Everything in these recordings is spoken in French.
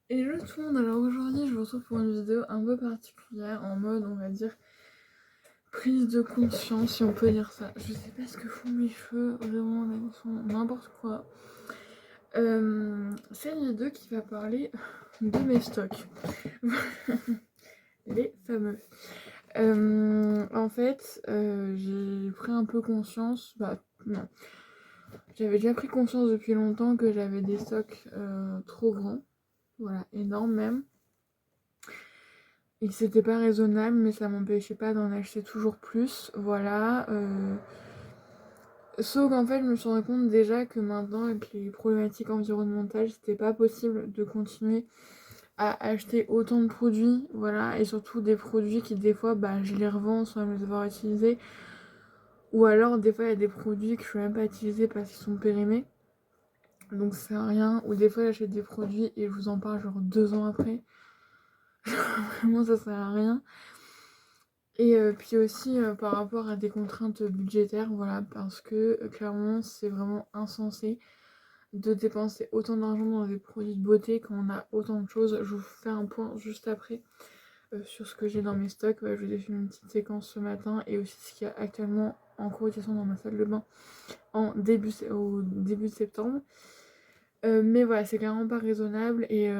Hello tout le monde, alors aujourd'hui je vous retrouve pour une vidéo un peu particulière en mode on va dire prise de conscience si on peut dire ça. Je sais pas ce que font mes cheveux, vraiment là, ils sont n'importe quoi. C'est une vidéo qui va parler de mes stocks, les fameux. En fait j'ai pris un peu conscience, bah non, j'avais déjà pris conscience depuis longtemps que j'avais des stocks trop grands, voilà, énormes même. Et que c'était pas raisonnable, mais ça m'empêchait pas d'en acheter toujours plus, voilà. Sauf qu'en fait, je me suis rendu compte déjà que maintenant, avec les problématiques environnementales, c'était pas possible de continuer à acheter autant de produits, voilà, et surtout des produits qui, des fois, bah, je les revends sans les avoir utilisés, ou alors, des fois, il y a des produits que je ne vais même pas utiliser parce qu'ils sont périmés, donc ça sert à rien, ou des fois, j'achète des produits et je vous en parle genre 2 ans après, vraiment, ça sert à rien. Et puis aussi par rapport à des contraintes budgétaires, voilà, parce que clairement c'est vraiment insensé de dépenser autant d'argent dans des produits de beauté quand on a autant de choses. Je vous fais un point juste après sur ce que j'ai dans mes stocks. Ouais, je vous ai fait une petite séquence ce matin et aussi ce qu'il y a actuellement en cotation dans ma salle de bain au début de septembre. Mais voilà, c'est clairement pas raisonnable et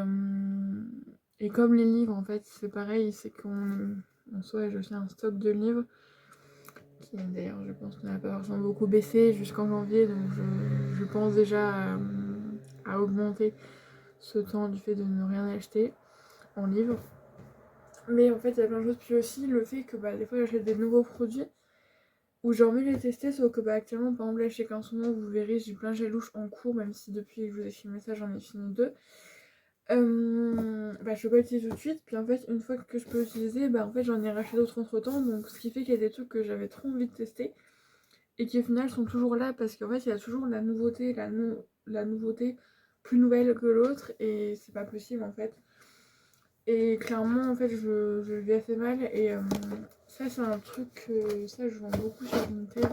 comme les livres en fait c'est pareil, c'est qu'on en soi j'ai aussi un stock de livres qui d'ailleurs je pense qu'on n'a pas forcément beaucoup baissé jusqu'en janvier, donc je pense déjà à augmenter ce temps du fait de ne rien acheter en livre. Mais en fait il y a plein de choses, puis aussi le fait que bah, des fois j'achète des nouveaux produits où j'ai envie de les tester, sauf que bah, actuellement par exemple là je sais qu'en ce moment vous verrez j'ai plein de gelouches en cours, même si depuis que je vous ai fait le message j'en ai fini 2. Bah, je peux pas utiliser tout de suite, puis en fait une fois que je peux utiliser, bah en fait j'en ai racheté d'autres entre temps, donc ce qui fait qu'il y a des trucs que j'avais trop envie de tester et qui au final sont toujours là parce qu'en fait il y a toujours la nouveauté, la nouveauté plus nouvelle que l'autre et c'est pas possible en fait. Et clairement en fait je le vis assez mal et ça c'est un truc ça je vends beaucoup sur Vinted,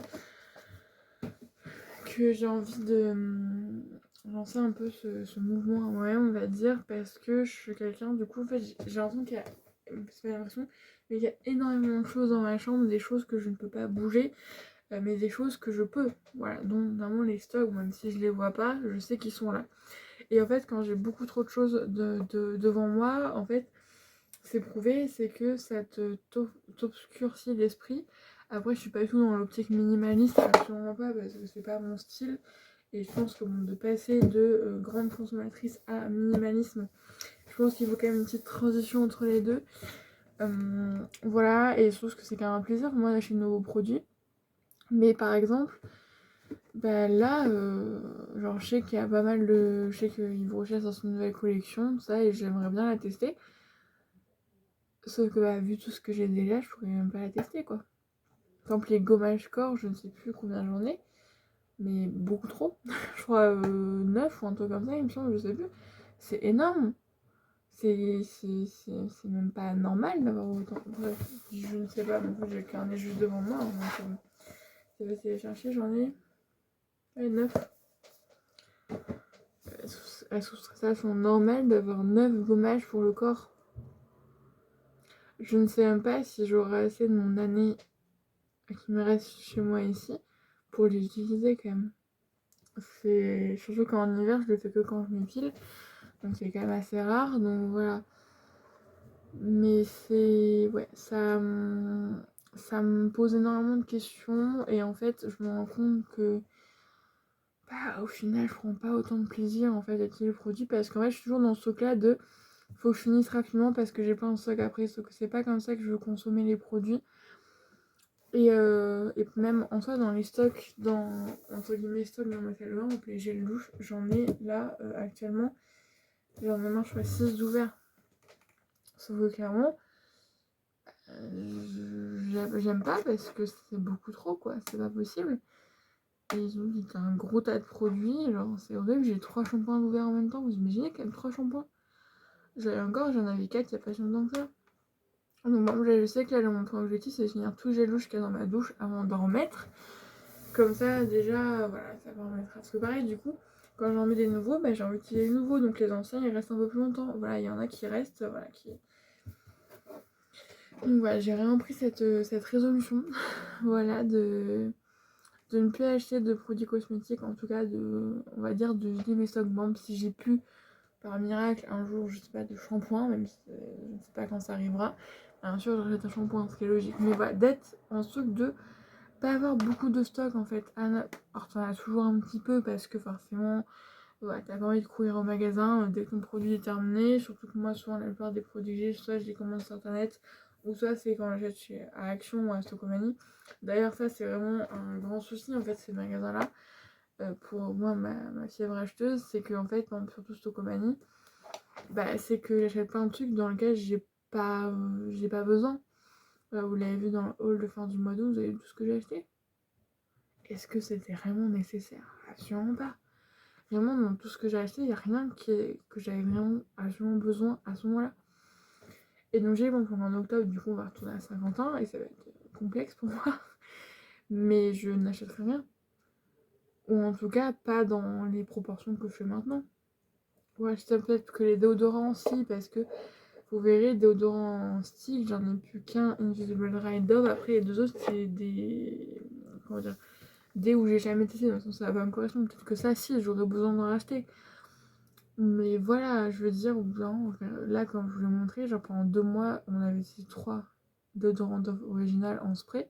que j'ai envie de lancer un peu ce mouvement à moi-même on va dire, parce que je suis quelqu'un du coup en fait j'ai l'impression qu'il y a, c'est pas l'impression, mais il y a énormément de choses dans ma chambre, des choses que je ne peux pas bouger, mais des choses que je peux, voilà, dont notamment les stocks, même si je les vois pas, je sais qu'ils sont là. Et en fait, quand j'ai beaucoup trop de choses devant moi, en fait, c'est prouvé, c'est que ça t'obscurcit l'esprit. Après, je suis pas du tout dans l'optique minimaliste, absolument pas, parce que c'est pas mon style. Et je pense que bon, de passer de grande consommatrice à minimalisme, je pense qu'il faut quand même une petite transition entre les deux. Voilà, et je trouve que c'est quand même un plaisir pour moi d'acheter de nouveaux produits. Mais par exemple, bah là, genre je sais qu'il y a pas mal de... Je sais que Yves Rocher sort une nouvelle collection, ça, et j'aimerais bien la tester. Sauf que bah, vu tout ce que j'ai déjà, je pourrais même pas la tester, quoi. Par exemple, les gommages corps, je ne sais plus combien j'en ai, mais beaucoup trop. Je crois 9 ou un truc comme ça, il me semble, je sais plus. C'est énorme. C'est même pas normal d'avoir autant. Bref, je ne sais pas, mais en fait, j'ai le carnet juste devant moi, hein, donc je vais essayer de chercher, j'en ai 9. Elles sont normales d'avoir 9 gommages pour le corps. Je ne sais même pas si j'aurai assez de mon année qui me reste chez moi ici pour les utiliser quand même. C'est surtout qu'en hiver je le fais que quand je m'épile, donc c'est quand même assez rare, donc voilà. Mais c'est ouais, ça me pose énormément de questions et en fait je me rends compte que bah, au final je prends pas autant de plaisir en fait à utiliser le produit, parce qu'en fait je suis toujours dans ce truc là de faut que je finisse rapidement parce que j'ai plein de stock après, sauf que c'est pas comme ça que je veux consommer les produits. Et même en soi, dans les stocks, entre guillemets, stocks dans ma salle de bain, donc les gels douche, j'en ai là actuellement, j'en ai maintenant je crois 6 d'ouverts. Sauf que clairement, j'aime pas parce que c'est beaucoup trop, quoi, c'est pas possible. Et ils ont dit un gros tas de produits, genre c'est horrible, j'ai 3 shampoings d'ouverts en même temps, vous imaginez quand même 3 shampoings. J'en avais 4 il y a pas si longtemps que ça. Donc bon, je sais que là mon point objectif c'est de finir tout le gel douche qu'il y a dans ma douche avant d'en remettre. Comme ça déjà voilà, ça permettra. Parce que pareil du coup, quand j'en mets des nouveaux, bah, j'ai envie d'utiliser les nouveaux, donc les anciens ils restent un peu plus longtemps. Voilà, il y en a qui restent, voilà, qui... Donc voilà, j'ai vraiment pris cette résolution, voilà, de ne plus acheter de produits cosmétiques, en tout cas on va dire, de vider mes stocks. Bon, si j'ai pu, par miracle, un jour, je sais pas, de shampoing, même si je ne sais pas quand ça arrivera, bien sûr, j'achète un shampoing, ce qui est logique. Mais voilà, d'être en truc de pas avoir beaucoup de stock en fait. Alors t'en as toujours un petit peu parce que forcément, ouais, t'as pas envie de courir au magasin dès que ton produit est terminé. Surtout que moi, souvent, la plupart des produits que j'ai, soit je les commande sur internet, ou soit c'est quand j'achète à Action ou à Stocomanie. D'ailleurs, ça, c'est vraiment un grand souci en fait, ces magasins-là. Pour moi, ma fièvre acheteuse, c'est que en fait, surtout Stocomanie, bah, c'est que j'achète plein de trucs dans lesquels j'ai pas besoin. Vous l'avez vu dans le haul de fin du mois d'août, vous avez vu tout ce que j'ai acheté. Est-ce que c'était vraiment nécessaire? Absolument pas. Vraiment, dans tout ce que j'ai acheté, il n'y a rien que j'avais vraiment absolument besoin à ce moment-là. Et donc j'ai bon, en octobre, du coup on va retourner à Saint-Quentin et ça va être complexe pour moi. Mais je n'achèterai rien. Ou en tout cas pas dans les proportions que je fais maintenant. Ouais, je sais peut-être que les déodorants aussi, parce que vous verrez, déodorants stick, j'en ai plus qu'un Invisible Dry Dove. Après les deux autres c'est des... Comment dire, des où j'ai jamais testé, dans le sens ça va pas me correspondre. Peut-être que ça, si, j'aurais besoin d'en racheter. Mais voilà, je veux dire, non, là, comme je vous l'ai montré, genre pendant 2 mois, on avait ces 3 déodorants Dove original en spray.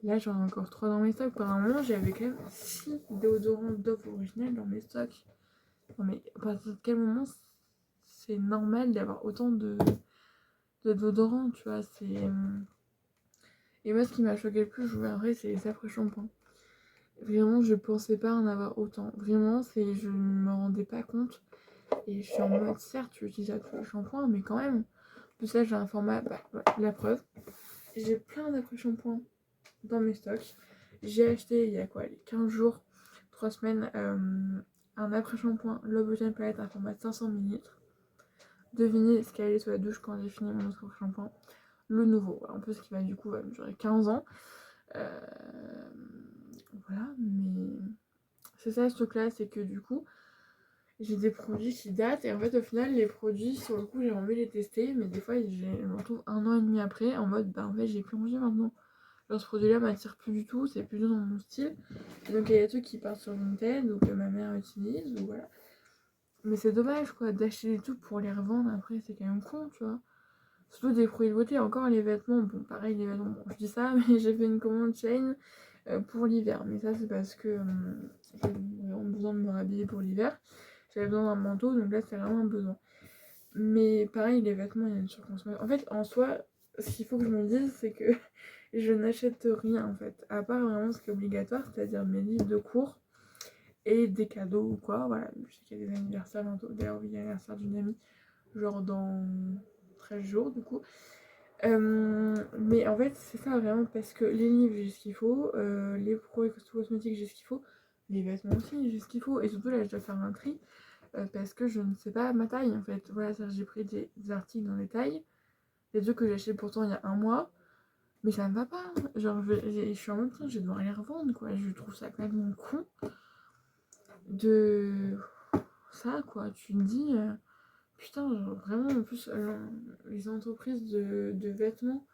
Là, j'en ai encore 3 dans mes stocks. Pendant un moment, j'avais quand même 6 déodorants Dove original dans mes stocks. Non, mais à partir de quel moment c'est normal d'avoir autant de déodorants, tu vois, c'est... Et moi, ce qui m'a choqué le plus, je vous verrai, c'est les après-shampoings. Vraiment, je pensais pas en avoir autant. Vraiment, je ne me rendais pas compte. Et je suis en mode, certes, tu utilises à tous les shampoings, mais quand même. En plus, là, j'ai un format, bah, voilà, la preuve. J'ai plein d'après-shampoings dans mes stocks. J'ai acheté, il y a quoi, les 15 jours, 3 semaines, un après-shampoing L'Occitane Palette, un format 500 ml. Devinez ce qu'il y a sous la douche quand j'ai fini mon autre après-shampoing. Le nouveau, voilà, en plus, qui va du coup va me durer 15 ans. Euh, voilà, mais c'est ça ce truc là, c'est que du coup j'ai des produits qui datent et en fait au final les produits sur le coup j'ai envie de les tester mais des fois je me retrouve 1 an et demi après en mode bah en fait j'ai plus envie maintenant. Genre ce produit là m'attire plus du tout, c'est plus dans mon style. Et donc il y a des trucs qui partent sur Vinted ou que ma mère utilise ou voilà. Mais c'est dommage quoi d'acheter des trucs pour les revendre après, c'est quand même con tu vois. Surtout des produits de beauté, encore les vêtements, bon pareil les vêtements, bon, je dis ça mais j'ai fait une commande Shein pour l'hiver. Mais ça c'est parce que j'ai vraiment besoin de me rhabiller pour l'hiver. J'avais besoin d'un manteau, donc là c'est vraiment un besoin. Mais pareil, les vêtements, il y a une surconsommation. En fait, en soi, ce qu'il faut que je me dise, c'est que je n'achète rien en fait. À part vraiment ce qui est obligatoire, c'est-à-dire mes livres de cours et des cadeaux ou quoi. Voilà, je sais qu'il y a des anniversaires bientôt. D'ailleurs, oui, il y a l'anniversaire d'une amie, genre dans 13 jours du coup. Mais en fait, c'est ça vraiment parce que les livres, j'ai ce qu'il faut, les produits cosmétiques, j'ai ce qu'il faut, les vêtements aussi, j'ai ce qu'il faut, et surtout là, je dois faire un tri parce que je ne sais pas ma taille en fait. Voilà, j'ai pris des articles dans les tailles, des trucs que j'ai achetés pourtant il y a un mois, mais ça me va pas. Genre, je suis en mode, tiens, je vais devoir les revendre quoi. Je trouve ça complètement con de ça quoi. Tu te dis. Putain, genre, vraiment, en plus, les entreprises de vêtements,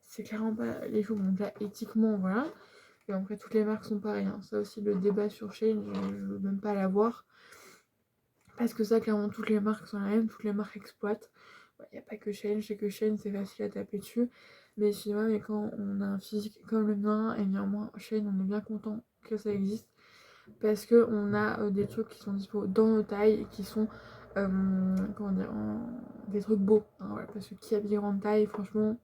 c'est clairement pas les choses, bon, déjà, éthiquement, voilà. Et après, toutes les marques sont pareilles, hein. Ça aussi, le débat sur Shein, je veux même pas l'avoir. Parce que ça, clairement, toutes les marques sont la même, toutes les marques exploitent. Il n'y a pas que Shein, je sais que Shein, c'est facile à taper dessus. Mais excusez-moi, mais quand on a un physique comme le mien, et néanmoins, Shein, on est bien content que ça existe. Parce qu'on a des trucs qui sont dispo dans nos tailles et qui sont comment dire, des trucs beaux hein, voilà, parce que qui a des grandes tailles franchement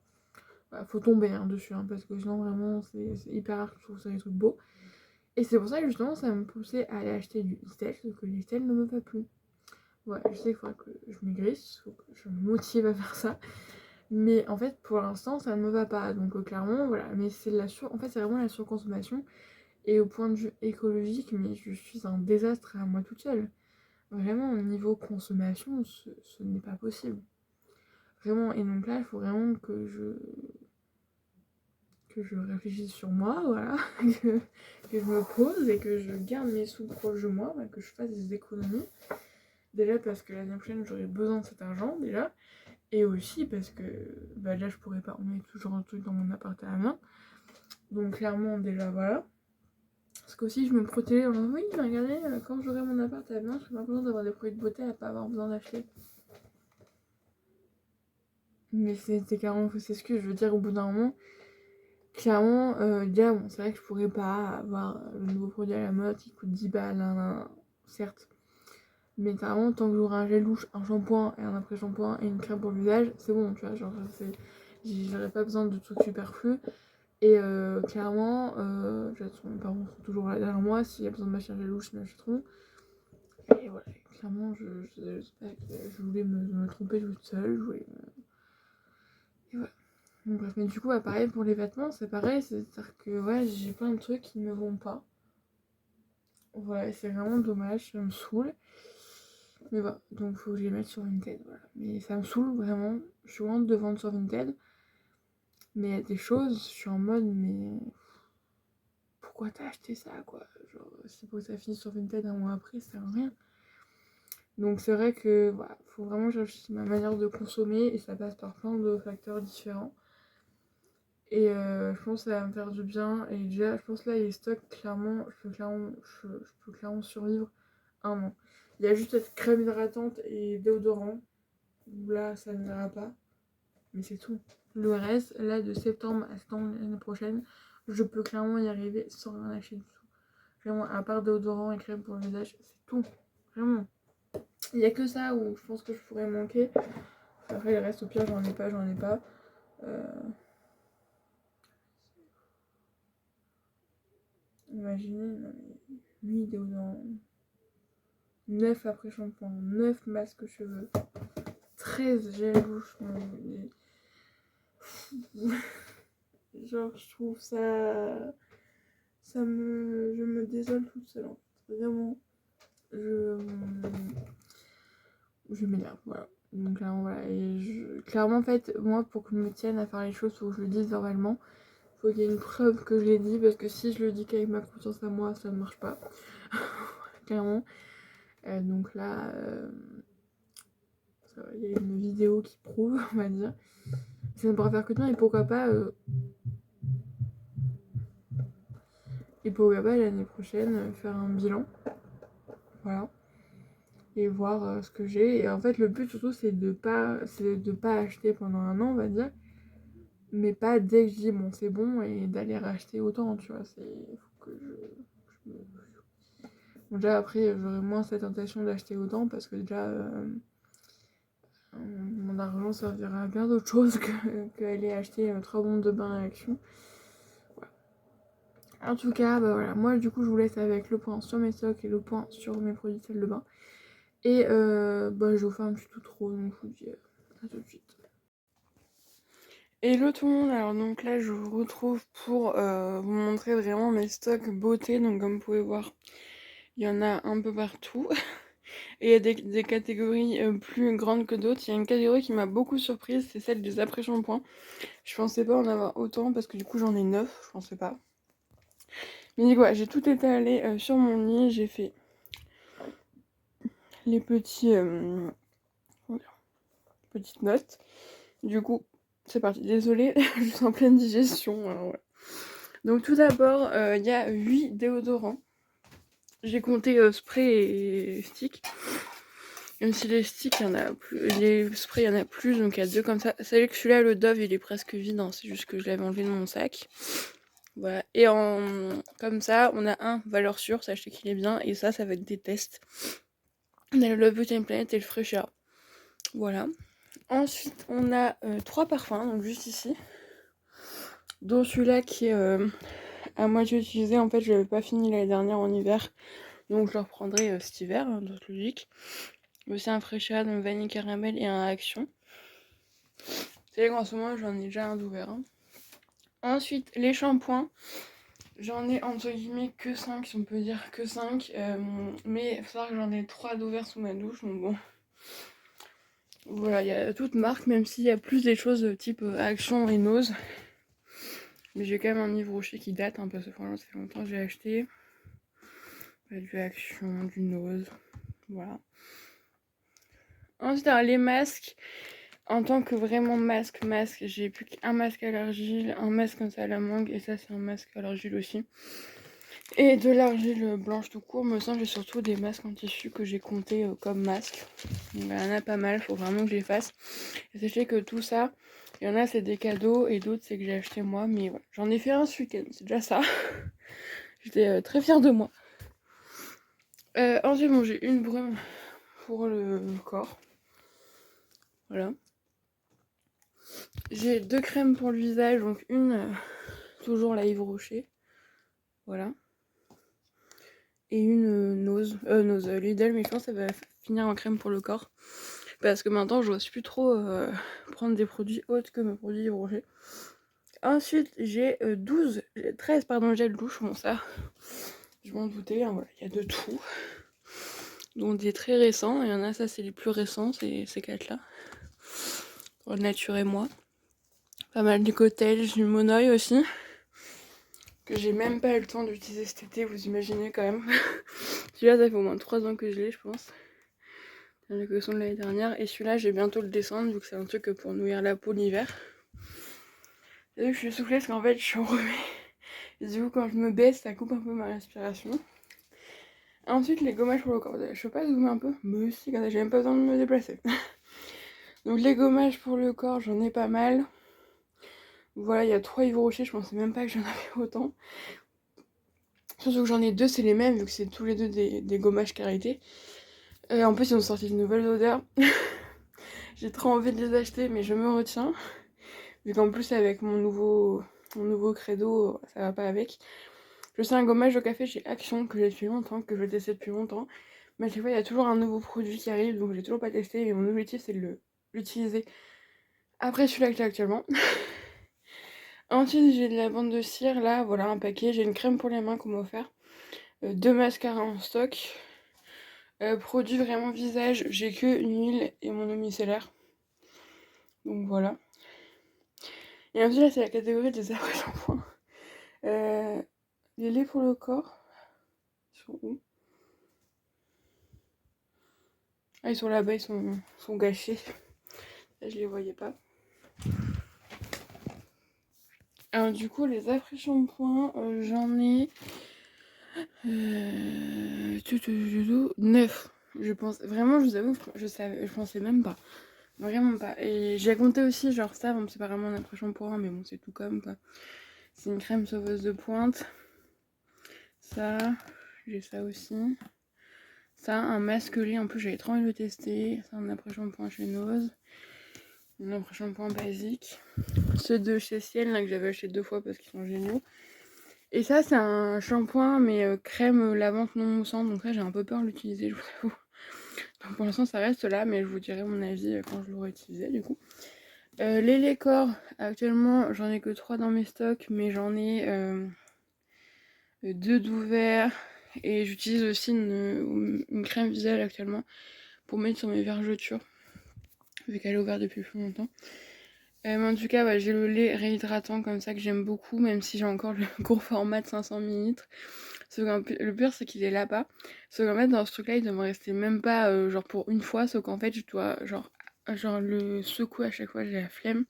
bah, faut tomber hein, dessus hein, parce que sinon vraiment c'est hyper rare que je trouve ça des trucs beaux et c'est pour ça que justement ça me poussait à aller acheter du Listel sauf que Listel ne me va plus. Ouais, je sais qu'il faudra que je maigrisse, faut que je me motive à faire ça, mais en fait pour l'instant ça ne me va pas donc clairement voilà, mais c'est en fait c'est vraiment la surconsommation. Et au point de vue écologique, mais je suis un désastre à moi toute seule. Vraiment, au niveau consommation, ce n'est pas possible. Vraiment, et donc là, il faut vraiment que je réfléchisse sur moi, voilà, que je me pose et que je garde mes sous proches de moi, que je fasse des économies. Déjà parce que l'année prochaine j'aurai besoin de cet argent déjà, et aussi parce que là je pourrais pas emmener toujours un truc dans mon appart à la main. Donc clairement déjà voilà. Parce qu'aussi je me protégeais en disant oui regardez quand j'aurai mon appart à la main, je n'ai pas besoin d'avoir des produits de beauté à pas avoir besoin d'acheter. Mais c'est clairement fausse excuse, je veux dire au bout d'un moment. Clairement, déjà, bon, c'est vrai que je pourrais pas avoir le nouveau produit à la mode qui coûte 10 balles, certes. Mais clairement, tant que j'aurai un gel douche, un shampoing et un après-shampoing et une crème pour le visage, c'est bon, tu vois. Genre, j'aurais pas besoin de trucs superflus. Et clairement, mes parents sont toujours là derrière moi. S'il y a besoin de m'acheter un gel douche, ils m'achèteront. Et voilà, clairement, je voulais me tromper toute seule. Et voilà. Donc, bref, mais du coup, pareil pour les vêtements, c'est pareil, c'est-à-dire que ouais, j'ai plein de trucs qui ne me vont pas. Voilà, c'est vraiment dommage, ça me saoule. Mais voilà, donc faut que je les mette sur Vinted, voilà. Mais ça me saoule vraiment, je suis vraiment de vendre sur Vinted. Mais il y a des choses, je suis en mode, mais pourquoi t'as acheté ça, quoi? Genre, si pour que ça finisse sur Vinted un mois après, ça sert à rien. Donc c'est vrai que voilà, faut vraiment changer ma manière de consommer et ça passe par plein de facteurs différents. Et je pense que ça va me faire du bien. Et déjà, je pense là, les stocks, clairement, je peux clairement survivre un an. Il y a juste cette crème hydratante et déodorant. Où là, ça n'ira pas. Mais c'est tout. Le reste, là, de septembre à septembre l'année prochaine, je peux clairement y arriver sans rien acheter du tout. Vraiment, à part déodorant et crème pour le visage, c'est tout. Vraiment. Il n'y a que ça où je pense que je pourrais manquer. Après, le reste, au pire, j'en ai pas. Imaginez, non mais 8 déodorants, 9 après shampoing, 9 masques cheveux, 13 gel douche. Genre, je trouve ça. Je me désole toute seule en fait. Vraiment. Je m'énerve, voilà. Donc clairement, voilà. Clairement, en fait, moi, pour que je me tienne à faire les choses, faut que je le dise verbalement. Faut qu'il y ait une preuve que je l'ai dit, parce que si je le dis qu'avec ma confiance à moi, ça ne marche pas. Clairement. Donc là, il y a une vidéo qui prouve, on va dire. Ça ne pourra faire que bien, et pourquoi pas l'année prochaine faire un bilan. Voilà. Et voir ce que j'ai. Et en fait, le but surtout, c'est de pas acheter pendant un an, on va dire. Mais pas dès que je dis bon, c'est bon, et d'aller racheter autant, tu vois. Faut que je Bon, déjà, après, j'aurai moins cette tentation d'acheter autant parce que déjà, mon argent servira à bien d'autres choses qu'aller acheter 3 bombes de bain à Action. Voilà. En tout cas, voilà. Moi, du coup, je vous laisse avec le point sur mes stocks et le point sur mes produits de salle de bain. Et je vous fais un petit outro, donc je vous dis à tout de suite. Hello tout le monde, alors donc là je vous retrouve pour vous montrer vraiment mes stocks beauté, donc comme vous pouvez voir il y en a un peu partout et il y a des catégories plus grandes que d'autres. Il y a une catégorie qui m'a beaucoup surprise, c'est celle des après-shampoings. Je pensais pas en avoir autant parce que du coup j'en ai 9, je pensais pas. Mais du coup j'ai tout étalé sur mon lit, j'ai fait les petites notes. Du coup c'est parti, désolée, je suis en pleine digestion. Alors, ouais. Donc tout d'abord, il y a 8 déodorants. J'ai compté spray et stick. Même si les sticks, il y en a plus. Les sprays, il y en a plus, donc il y a 2 comme ça. C'est vrai que celui-là, le Dove, il est presque vide, hein, c'est juste que je l'avais enlevé de mon sac. Voilà. Et comme ça, on a un valeur sûre, sachez qu'il est bien, et ça va être des tests. On a le Love Beauty and Planet et le Fresh Air. Voilà. Ensuite, on a 3 parfums, donc juste ici. Dont celui-là qui est à moitié utilisé. En fait, je l'avais pas fini l'année dernière en hiver. Donc je le reprendrai cet hiver, hein, donc logique. Aussi un Fresh Air, un vanille caramel et un Action. C'est vrai qu'en ce moment j'en ai déjà un d'ouvert. Hein. Ensuite, les shampoings. J'en ai entre guillemets que 5, si on peut dire que 5. Mais il faut savoir que j'en ai 3 d'ouverts sous ma douche, donc bon. Voilà, il y a toutes marques, même s'il y a plus des choses type Action et Nose. Mais j'ai quand même un Yves Rocher qui date, hein, parce que franchement ça fait longtemps que j'ai acheté. Du Action, du Nose, voilà. Ensuite, alors, les masques. En tant que vraiment masque, j'ai plus qu'un masque à l'argile, un masque comme ça à la mangue, et ça c'est un masque à l'argile aussi. Et de l'argile blanche tout court, me semble, j'ai surtout des masques en tissu que j'ai comptés comme masques. Donc, il y en a pas mal, faut vraiment que je les fasse. Et sachez que tout ça, il y en a c'est des cadeaux et d'autres c'est que j'ai acheté moi, mais voilà. J'en ai fait un ce week-end, c'est déjà ça. J'étais très fière de moi. Ensuite, bon, j'ai une brume pour le corps. Voilà. J'ai 2 crèmes pour le visage, donc une, toujours la Yves Rocher. Voilà. Et une Nose, Lidl, mais je pense que ça va finir en crème pour le corps. Parce que maintenant, je n'ose plus trop prendre des produits autres que mes produits Yves Rocher. Ensuite, j'ai 13 gel douche. Bon, ça, je m'en doutais, hein, voilà, il y a de tout. Donc des très récents, il y en a, ça c'est les plus récents, c'est ces 4-là. Pour Nature et moi. Pas mal du cottage, du Monoï aussi. Que j'ai même pas eu le temps d'utiliser cet été, vous imaginez quand même. Celui-là, ça fait au moins 3 ans que je l'ai, je pense. C'est la collection de l'année dernière. Et celui-là, j'ai bientôt le descendre, vu que c'est un truc pour nourrir la peau l'hiver. Et vu que je suis soufflée, parce qu'en fait, je suis enrhumée. Et du coup, quand je me baisse, ça coupe un peu ma respiration. Ensuite, les gommages pour le corps. Je peux pas zoomer un peu? Mais aussi, quand j'ai même pas besoin de me déplacer. Donc, les gommages pour le corps, j'en ai pas mal. Voilà, il y a 3 Yves Rocher, je pensais même pas que j'en avais autant. Surtout que j'en ai 2, c'est les mêmes, vu que c'est tous les deux des gommages Karité. En plus, ils ont sorti de nouvelles odeurs. J'ai trop envie de les acheter, mais je me retiens. Vu qu'en plus, avec mon nouveau credo, ça va pas avec. Je sais un gommage au café chez Action, que j'ai depuis longtemps, que je testais depuis longtemps. Mais à chaque fois, il y a toujours un nouveau produit qui arrive, donc j'ai toujours pas testé. Et mon objectif, c'est de l'utiliser après celui-là que j'ai actuellement. Ensuite, j'ai de la bande de cire, là, voilà, un paquet. J'ai une crème pour les mains qu'on m'a offert. 2 mascaras en stock. Produit vraiment visage, j'ai que une huile et mon eau micellaire. Donc voilà. Et ensuite, là, c'est la catégorie des après-shampoings. Les laits pour le corps. Ils sont où? Ah, ils sont là-bas, ils sont gâchés. Là, je les voyais pas. Alors, du coup, les après-shampoings, j'en ai 9. Je pense, vraiment, je vous avoue, je pensais même pas. Vraiment pas. Et j'ai compté aussi, genre ça, bon, c'est pas vraiment un après-shampoing, mais bon, c'est tout comme quoi. C'est une crème sauveuse de pointe. Ça, j'ai ça aussi. Ça, un masque lait, en plus j'avais trop envie de le tester. C'est un après-shampoing chez Nose. Un après-shampoing basique. Ceux de chez Ciel, là, que j'avais acheté 2 fois parce qu'ils sont géniaux. Et ça, c'est un shampoing, mais crème lavante non moussante. Donc là, j'ai un peu peur de l'utiliser, je vous avoue. Donc pour l'instant, ça reste là, mais je vous dirai mon avis quand je l'aurai utilisé, du coup. Les laits corps, actuellement, j'en ai que 3 dans mes stocks, mais j'en ai 2 d'ouverts. Et j'utilise aussi une crème visage actuellement pour mettre sur mes vergetures, vu qu'elle est ouverte depuis plus longtemps. Mais en tout cas, j'ai le lait réhydratant comme ça que j'aime beaucoup, même si j'ai encore le gros format de 500 ml. Le pire, c'est qu'il est là-bas. Sauf qu'en fait, dans ce truc-là, il doit me rester même pas genre pour une fois, sauf qu'en fait, je dois genre le secouer à chaque fois, j'ai la flemme.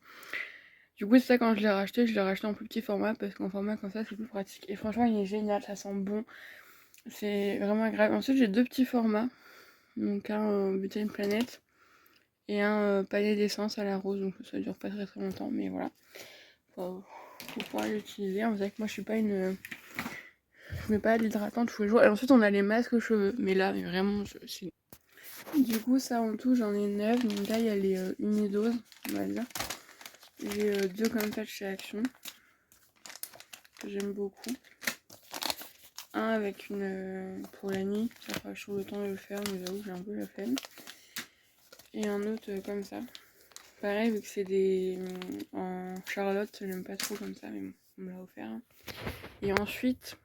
Du coup, c'est ça, quand je l'ai racheté en plus petit format, parce qu'en format comme ça, c'est plus pratique. Et franchement, il est génial, ça sent bon. C'est vraiment agréable. Ensuite, j'ai 2 petits formats. Donc un Butane Planet et un panier d'essence à la rose. Donc ça dure pas très très longtemps, mais voilà. Faut pouvoir l'utiliser. Vous savez que moi, je suis pas une... Je mets pas l'hydratant tous les jours. Et ensuite, on a les masques aux cheveux. Mais là, mais vraiment, du coup, ça en tout, j'en ai 9. Donc là, il y a les unidoses, on va dire. J'ai 2 comme ça de chez Action, que j'aime beaucoup. Un avec une pour la nuit, ça fera chaud le temps de le faire, mais j'avoue que j'ai un peu la flemme. Et un autre comme ça. Pareil, vu que c'est des en Charlotte, j'aime pas trop comme ça, mais bon, on me l'a offert. Et ensuite,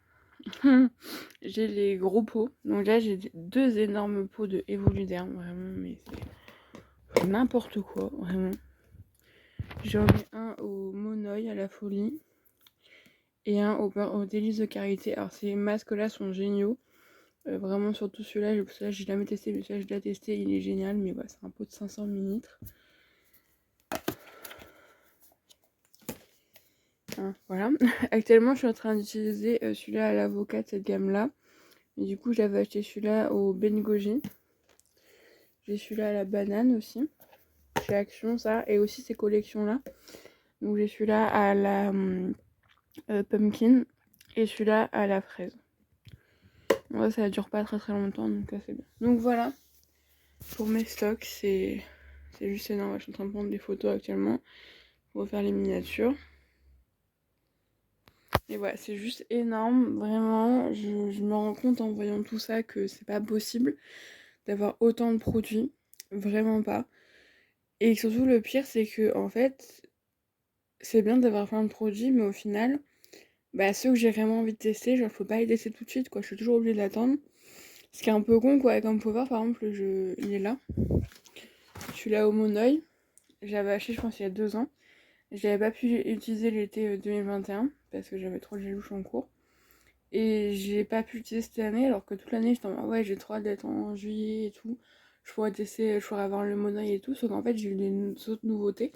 j'ai les gros pots. Donc là, j'ai 2 énormes pots de Evoluderm, vraiment, mais c'est n'importe quoi, vraiment. J'en ai un au Monoï à la folie. et un au délice de karité. Alors ces masques là sont géniaux, vraiment surtout celui-là j'ai jamais testé, mais celui-là j'ai déjà testé, il est génial, mais voilà, c'est un pot de 500 ml. Hein, voilà. Actuellement je suis en train d'utiliser celui-là à l'avocat de cette gamme là, et du coup j'avais acheté celui-là au Ben Goji. J'ai celui-là à la banane aussi, chez Action ça, et aussi ces collections là. Donc j'ai celui-là à la pumpkin et celui-là à la fraise. Ouais, ça dure pas très longtemps, donc ça c'est bien. Donc voilà, pour mes stocks, c'est juste énorme. Je suis en train de prendre des photos actuellement pour refaire les miniatures. Et voilà, c'est juste énorme, vraiment. Je me rends compte en voyant tout ça que c'est pas possible d'avoir autant de produits, vraiment pas. Et surtout le pire, c'est que en fait, c'est bien d'avoir plein de produits, mais au final, bah ceux que j'ai vraiment envie de tester, genre je peux pas les tester tout de suite, quoi. Je suis toujours obligée d'attendre. Ce qui est un peu con, quoi. Comme vous pouvez voir, par exemple, il est là. Je suis là au Monoeil. J'avais acheté, je pense, il y a 2 ans. J'avais pas pu utiliser l'été 2021 parce que j'avais trop de gelouche en cours. Et j'ai pas pu l'utiliser cette année, alors que toute l'année, j'étais en mode, ouais, j'ai trop hâte d'être en juillet et tout. Je pourrais tester, je pourrais avoir le Monoeil et tout. Sauf qu'en fait, j'ai eu des autres nouveautés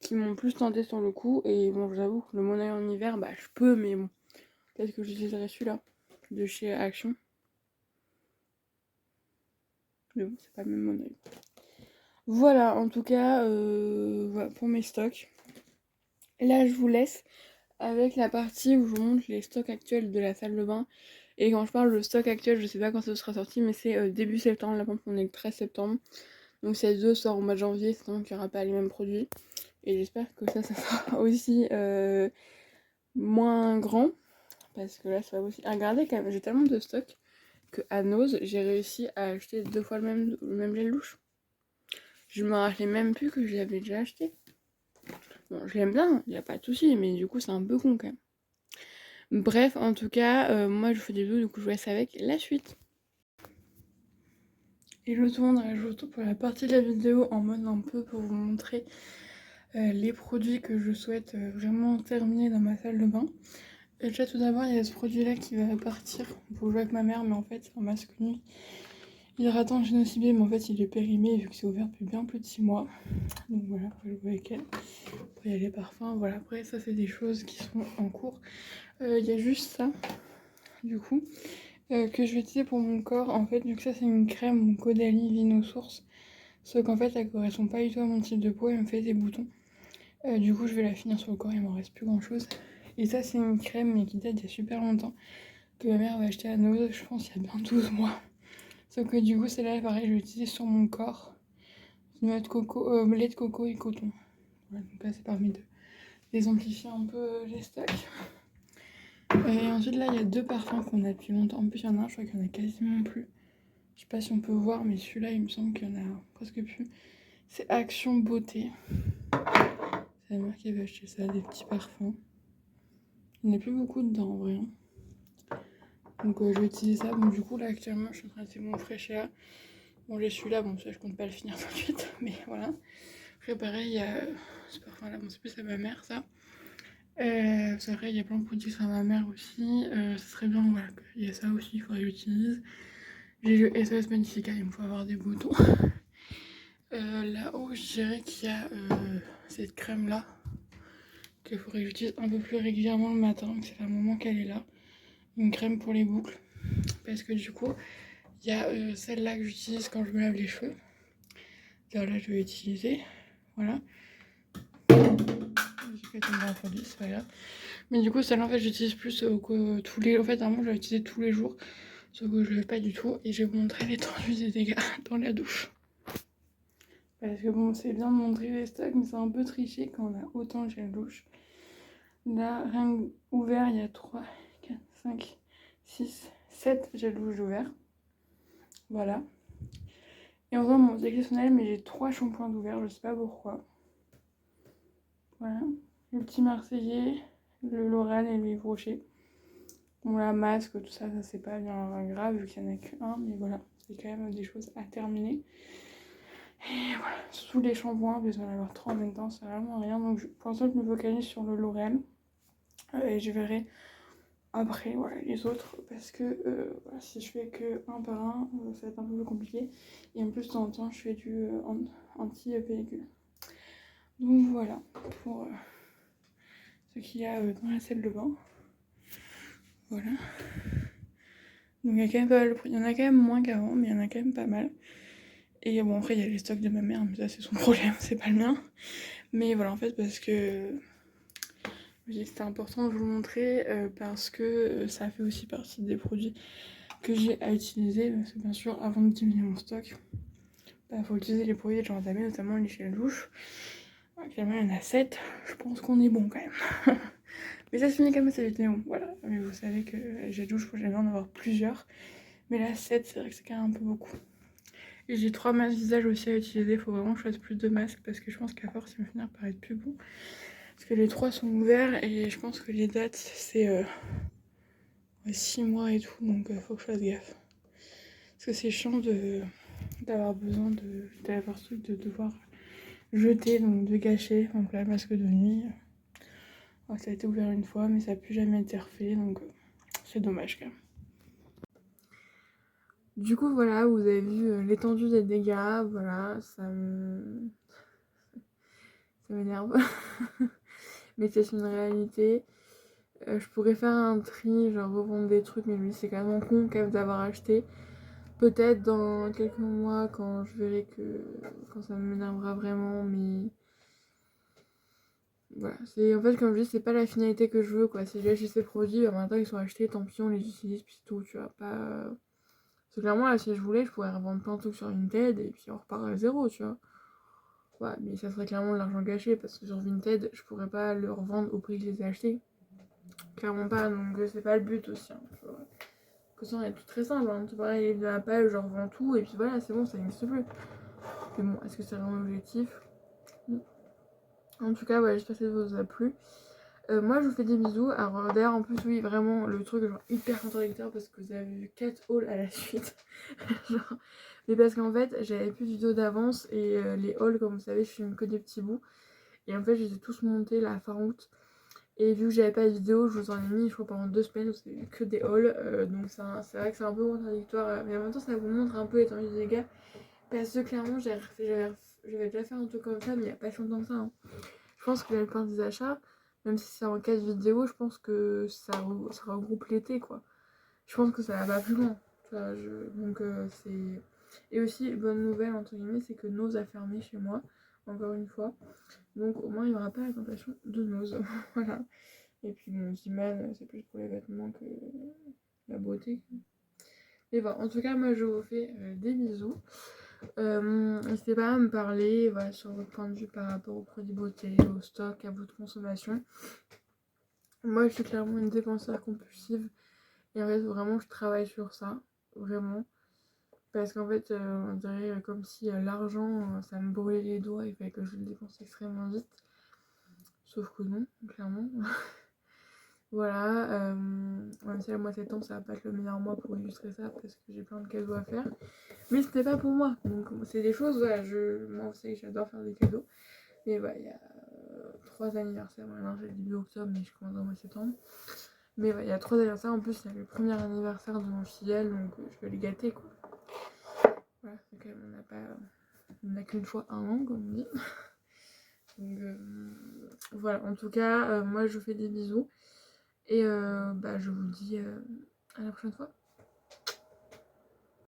qui m'ont plus tenté sur le coup. Et bon, j'avoue que le Monoeil en hiver, bah, je peux, mais bon, peut-être que j'utiliserai celui-là de chez Action. Mais bon, c'est pas le même Monoeil. Voilà, en tout cas, voilà pour mes stocks. Là, je vous laisse avec la partie où je vous montre les stocks actuels de la salle de bain. Et quand je parle de stock actuel, je sais pas quand ça sera sorti, mais c'est début septembre. Là, on est le 13 septembre. Donc, si la sort au mois de janvier, c'est donc qu'il n'y aura pas les mêmes produits. Et j'espère que ça sera aussi moins grand. Parce que là, ça va aussi. Regardez quand même, j'ai tellement de stocks que à Nose, j'ai réussi à acheter 2 fois le même gel douche. Je me rappelais même plus que je l'avais déjà acheté. Bon, je l'aime bien, il n'y a pas de souci, mais du coup, c'est un peu con quand même. Bref, en tout cas, moi je vous fais des bisous, du coup, je vous laisse avec la suite. Hello tout le monde, je vous retrouve pour la partie de la vidéo en mode un peu pour vous montrer les produits que je souhaite vraiment terminer dans ma salle de bain. Déjà, tout d'abord, il y a ce produit là qui va partir pour jouer avec ma mère, mais en fait, c'est un masque nuit hydratant génocibé, mais en fait, il est périmé vu que c'est ouvert depuis bien plus de 6 mois. Donc voilà, pour jouer avec elle. Après, il y a les parfums, voilà. Après, ça, c'est des choses qui sont en cours. Il y a juste ça, du coup, que je vais utiliser pour mon corps. En fait, vu que ça, c'est une crème, mon Caudalie Vino Source. Sauf qu'en fait, elle correspond pas du tout à mon type de peau, elle me fait des boutons. Du coup, je vais la finir sur le corps, il m'en reste plus grand chose. Et ça, c'est une crème, mais qui date d'il y a super longtemps, que ma mère avait acheté à Noël, je pense, il y a bien 12 mois. Sauf que du coup, celle-là, pareil, je vais l'utiliser sur mon corps. Noix de coco, lait de coco et coton. Voilà, donc là, c'est permis de désamplifier un peu les stocks. Et ensuite, là, il y a 2 parfums qu'on a depuis longtemps. En plus, il y en a un, je crois qu'il y en a quasiment plus. Je sais pas si on peut voir, mais celui-là, il me semble qu'il y en a presque plus. C'est Action Beauté. C'est la mère qui avait acheté ça, des petits parfums. Il n'y en a plus beaucoup dedans, en vrai. Hein. Donc, je vais utiliser ça. Bon, du coup, là, actuellement, je suis en train de tester mon Fresh-Air. Bon, j'ai celui-là, bon, ça, je compte pas le finir tout de suite, mais voilà. Après, pareil, il y a ce parfum-là, bon, c'est plus à ma mère, ça. C'est vrai, il y a plein de produits sur ma mère aussi. Ce serait bien, voilà, qu'il y a ça aussi, il faudrait que j'utilise. J'ai le SOS Magnifica, il me faut avoir des boutons. Là-haut, je dirais qu'il y a cette crème-là, qu'il faudrait que j'utilise un peu plus régulièrement le matin, que ça fait un moment qu'elle est là. Une crème pour les boucles. Parce que du coup, il y a celle-là que j'utilise quand je me lave les cheveux. Alors là, je vais l'utiliser. Voilà. J'ai fait tomber un produit, c'est pas grave. Mais du coup, celle-là, en fait, j'utilise plus que tous les... En fait, normalement, je vais l'utiliser tous les jours. Sauf que je le fais pas du tout. Et je vais vous montrer l'étendue des dégâts dans la douche. Parce que bon, c'est bien de montrer les stocks, mais c'est un peu triché quand on a autant de gel douche. Là, rien ouvert, il y a 3, 4, 5, 6, 7 gel douche ouverts. Voilà. Et en vrai, bon, c'est exceptionnel, mais j'ai 3 shampoings d'ouvert, je sais pas pourquoi. Voilà. Le petit Marseillais, le L'Oréal et le Yves Rocher. Bon, la masque, tout ça, ça c'est pas bien grave vu qu'il y en a qu'un, mais voilà, c'est quand même des choses à terminer. Et voilà, surtout les shampoings, besoin d'en avoir 3 en même temps, c'est vraiment rien. Donc pour l'instant, je me focalise sur le L'Oréal. Et je verrai après voilà, les autres parce que voilà, si je fais que un par un, ça va être un peu plus compliqué. Et en plus de temps en temps, je fais du anti-pellicule. Donc voilà pour ce qu'il y a dans la salle de bain. Voilà. Donc il y a quand même pas mal, il y en a quand même moins qu'avant, mais il y en a quand même pas mal. Et bon, après il y a les stocks de ma mère, mais ça c'est son problème, c'est pas le mien. Mais voilà, en fait, parce que c'était important de vous le montrer, parce que ça fait aussi partie des produits que j'ai à utiliser. Parce que bien sûr, avant de diminuer mon stock, bah, faut utiliser les produits que j'ai entamés, notamment les gels douche. Actuellement, il y en a 7. Je pense qu'on est bon quand même. Mais ça se finit comme ça, bon, voilà. Mais vous savez que les gels douche, j'aimerais en avoir plusieurs. Mais là, 7, c'est vrai que c'est quand même un peu beaucoup. Et j'ai 3 masques visage aussi à utiliser. Faut vraiment que je fasse plus de masques parce que je pense qu'à force, ils vont finir par être plus bons. Parce que les 3 sont ouverts et je pense que les dates, c'est 6 mois et tout. Donc, faut que je fasse gaffe. Parce que c'est chiant d'avoir besoin d'avoir ce truc de devoir jeter, donc de gâcher. Donc là, le masque de nuit, ça a été ouvert une fois, mais ça n'a plus jamais été refait. Donc, c'est dommage quand même. Du coup, voilà, vous avez vu l'étendue des dégâts, voilà, ça m'énerve. Mais c'est une réalité. Je pourrais faire un tri, genre revendre des trucs, mais c'est quand même con quand même d'avoir acheté. Peut-être dans quelques mois quand je verrai quand ça m'énervera vraiment, mais voilà, c'est en fait comme je dis, c'est pas la finalité que je veux quoi. Si j'ai acheté ces produits, maintenant ils sont achetés, tant pis on les utilise puis c'est tout, tu vois, pas. Parce que clairement là si je voulais je pourrais revendre plein de trucs sur Vinted et puis on repart à zéro, tu vois. Ouais, mais ça serait clairement de l'argent gâché parce que sur Vinted je pourrais pas le revendre au prix que je les ai achetés. Clairement pas, donc c'est pas le but aussi, hein, tu vois. Que ça, on est tout très simple, hein. Tu pareil, de la page, je revends tout et puis voilà, c'est bon, ça n'existe plus. Mais bon, est-ce que c'est vraiment l'objectif? En tout cas, voilà, j'espère que ça vous a plu. Moi, je vous fais des bisous. Alors, d'ailleurs, en plus, oui, vraiment, le truc genre hyper contradictoire parce que vous avez vu 4 hauls à la suite. Genre... Mais parce qu'en fait, j'avais plus de vidéos d'avance et les hauls, comme vous savez, je filme que des petits bouts. Et en fait, je les ai tous montés là, fin août. Et vu que j'avais pas de vidéo, je vous en ai mis, je crois, pendant 2 semaines où c'était que des hauls. Donc, c'est vrai que c'est un peu contradictoire. Mais en même temps, ça vous montre un peu l'étendue des dégâts. Parce que clairement, j'avais déjà fait un truc comme ça, mais il n'y a pas si longtemps que ça. Hein. Je pense que la plupart des achats, même si c'est en 4 vidéos, je pense que ça regroupe l'été, quoi. Je pense que ça va pas plus loin. Donc, c'est. Et aussi, bonne nouvelle, entre guillemets, c'est que Nose a fermé chez moi, encore une fois. Donc, au moins, il n'y aura pas la tentation de Nose. Voilà. Et puis, mon Ziman, c'est plus pour les vêtements que la beauté. Et voilà, en tout cas, moi, je vous fais des bisous. N'hésitez pas à me parler voilà, sur votre point de vue par rapport aux produits beauté, au stock, à votre consommation. Moi je suis clairement une dépenseuse compulsive et en fait vraiment je travaille sur ça, vraiment. Parce qu'en fait on dirait comme si l'argent ça me brûlait les doigts et fait que je le dépense extrêmement vite. Sauf que non, clairement. Voilà, même si le mois de septembre ça va pas être le meilleur mois pour illustrer ça parce que j'ai plein de cadeaux à faire. Mais c'était pas pour moi. Donc c'est des choses, voilà, moi vous savez que j'adore faire des cadeaux. Mais voilà, il y a 3 anniversaires. Maintenant j'ai le début octobre, mais je commence dans le mois de septembre. Mais voilà, il y a 3 anniversaires. En plus, il y a le premier anniversaire de mon filleul, donc je vais les gâter quoi. Voilà, donc on n'a qu'une fois un an, comme on dit. Donc voilà, en tout cas, moi je vous fais des bisous. Et je vous dis à la prochaine fois.